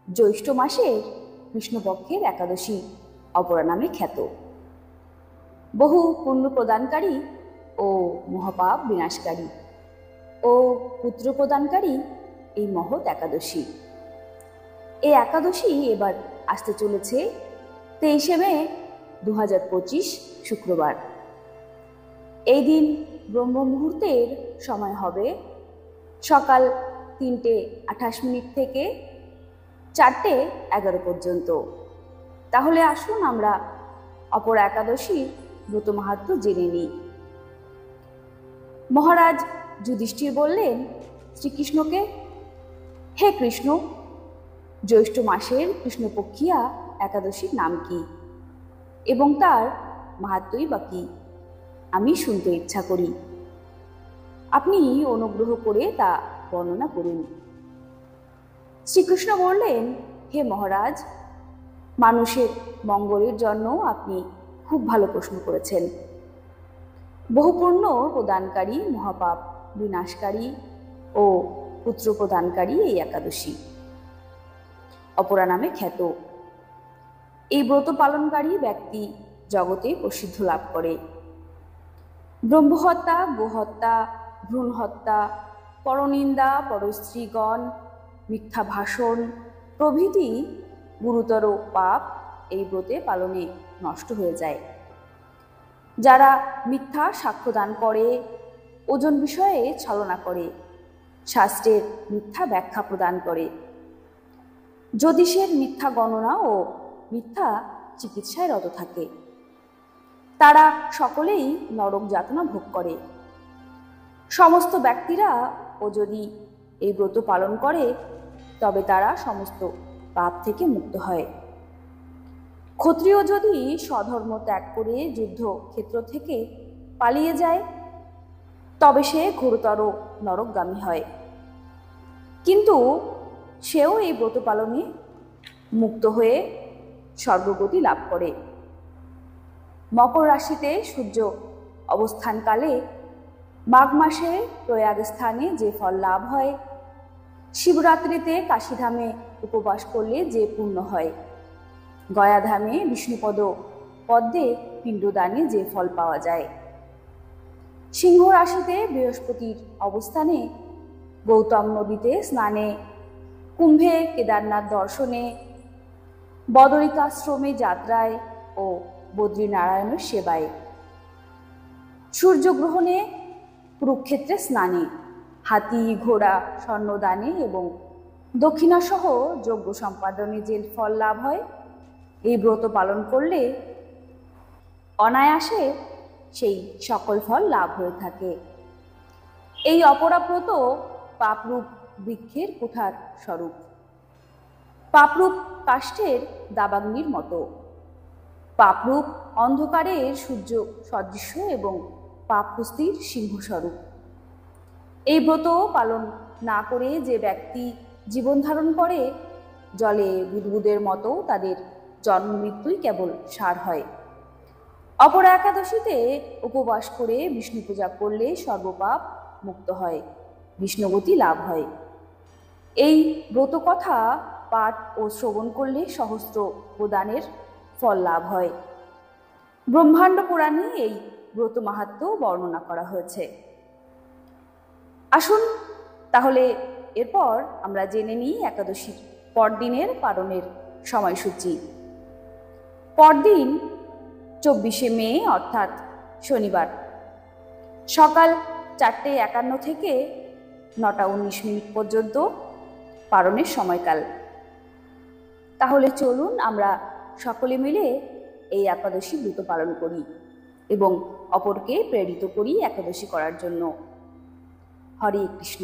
জ্যৈষ্ঠ মাসের কৃষ্ণপক্ষের একাদশী অপরা নামে খ্যাত। বহু পুণ্য প্রদানকারী ও মহাপাপ বিনাশকারী ও পুত্র প্রদানকারী এই মহৎ একাদশী। এই একাদশী এবার আসতে চলেছে 23শে মে 2025 শুক্রবার। এই দিন ব্রহ্ম মুহূর্তের সময় হবে সকাল 3:28 থেকে 4:11 পর্যন্ত। তাহলে আসুন আমরা অপরা একাদশীর ব্রত মাহাত্ম্য জেনে নিই। মহারাজ যুধিষ্ঠির বললেন শ্রীকৃষ্ণকে, হে কৃষ্ণ, জ্যৈষ্ঠ মাসের কৃষ্ণপক্ষিয়া একাদশীর নাম কি এবং তার মাহাত্ম্যই বা কি? আমি শুনতে ইচ্ছা করি। আপনি অনুগ্রহ করে তা বর্ণনা করুন। শ্রীকৃষ্ণ বললেন, হে মহারাজ, মানুষের মঙ্গলের জন্য আপনি খুব ভালো প্রশ্ন করেছেন। বহু পুণ্য প্রদানকারী, মহাপাপ বিনাশকারী ও পুত্র প্রদানকারী এই একাদশী অপরা নামে খ্যাত। এই ব্রত পালনকারী ব্যক্তি জগতে প্রসিদ্ধ লাভ করে। ব্রহ্মহত্যা, গোহত্যা, ভ্রূণ হত্যা, পরনিন্দা, পরস্ত্রীগণ, মিথ্যা ভাষণ প্রভৃতি গুরুতর পাপ এই ব্রতে পালনে নষ্ট হয়ে যায়। যারা মিথ্যা সাক্ষ্যদান করে, ওজন বিষয়ে ছলনা করে, শাস্ত্রের মিথ্যা ব্যাখ্যা প্রদান করে, জ্যোতিষের মিথ্যা গণনা ও মিথ্যা চিকিৎসায় রত থাকে, তারা সকলেই নরক যাতনা ভোগ করে। সমস্ত ব্যক্তিরা ও যদি এই ব্রত পালন করে তবে তারা সমস্ত পাপ থেকে মুক্ত হয়। ক্ষত্রিয় যদি স্বধর্ম ত্যাগ করে যুদ্ধ ক্ষেত্র থেকে পালিয়ে যায় তবে সে ঘোরতর নরকগামী হয়, কিন্তু সেও এই ব্রত পালনে মুক্ত হয়ে স্বর্গগতি লাভ করে। মকর রাশিতে সূর্য অবস্থানকালে মাঘ মাসে প্রয়াগ স্থানে যে ফল লাভ হয়, শিবরাত্রিতে কাশীধামে উপবাস করলে যে পুণ্য হয়, গয়াধামে বিষ্ণুপদ পদ্মে পিণ্ডদানে যে ফল পাওয়া যায়, সিংহ রাশিতে বৃহস্পতির অবস্থানে গৌতম নদীতে স্নানে, কুম্ভে কেদারনাথ দর্শনে, বদরিকাশ্রমে যাত্রায় ও বদ্রীনারায়ণের সেবায়, সূর্যগ্রহণে কুরুক্ষেত্রে স্নানে, হাতি ঘোড়া স্বর্ণদানে এবং দক্ষিণাসহ যজ্ঞ সম্পাদনে যে ফল লাভ হয়, এই ব্রত পালন করলে অনায়াসে সেই সকল ফল লাভ হয়ে থাকে। এই অপরাব্রত পাপরূপ বৃক্ষের কুঠার স্বরূপ, পাপরূপ কাষ্ঠের দাবাগ্নির মতো, পাপরূপ অন্ধকারের সূর্য সদৃশ্য এবং পাপহস্তির সিংহস্বরূপ। এই ব্রত পালন না করে যে ব্যক্তি জীবন ধারণ করে, জলে বুদবুদের মতো তাদের জন্ম মৃত্যুই কেবল সার হয়। অপরা একাদশীতে উপবাস করে বিষ্ণু পূজা করলে সর্বপাপ মুক্ত হয়, বিষ্ণুগতি লাভ হয়। এই ব্রত কথা পাঠ ও শ্রবণ করলে সহস্র প্রদানের ফল লাভ হয়। ব্রহ্মাণ্ড পুরাণে এই ব্রত মাহাত্ম্য বর্ণনা করা হয়েছে। আসুন তাহলে এরপর আমরা জেনে নিই একাদশীর পরদিনের পালনের সময়সূচি। পরদিন 24শে মে অর্থাৎ শনিবার সকাল 4:51 থেকে 9:19 পর্যন্ত পালনের সময়কাল। তাহলে চলুন আমরা সকলে মিলে এই একাদশী ব্রত পালন করি এবং অপরকে প্রেরিত করি একাদশী করার জন্য। হরে কৃষ্ণ।